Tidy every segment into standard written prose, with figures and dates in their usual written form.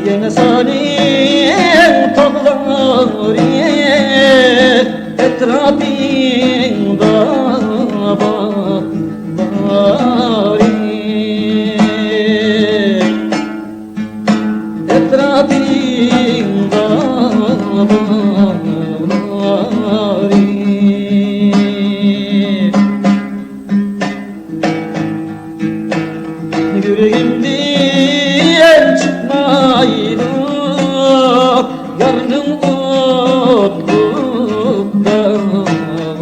Yine salim tağları etrafında bari, etrafında bari. Yüreğimde el çıkmaydı, yardım otluk dağları.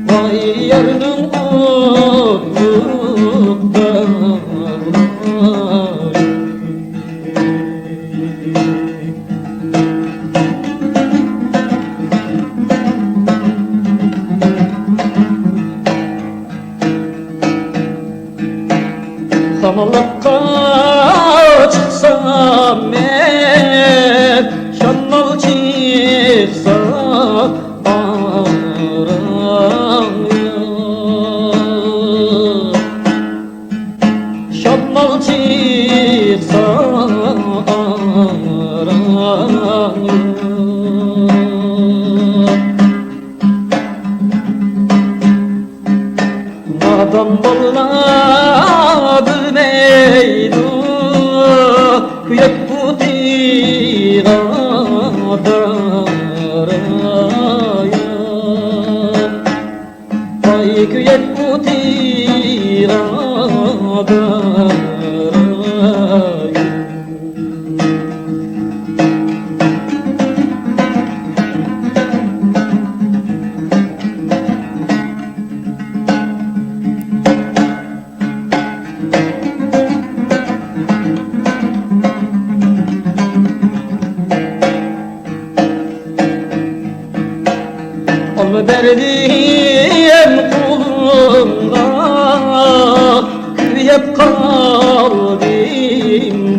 Vay yardım otluk dağları. Samanlıkka çıksam ben, şanmal çıksam araya, şanmal çıksam araya. Adam bolla bilmeydu kuyak putira daraya. Vay kuyak putira daraya. Alma verdim kulumda, küyep kalbim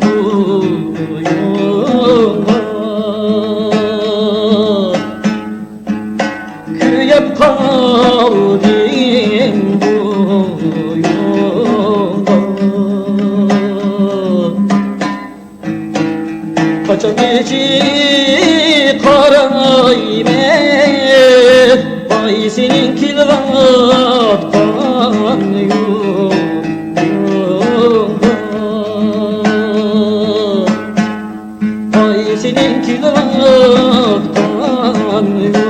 duyunda, küyep kalbim duyunda. Kaçan gece karayme, vay senin kilvatkan yolunda, vay senin kilvatkan yolunda.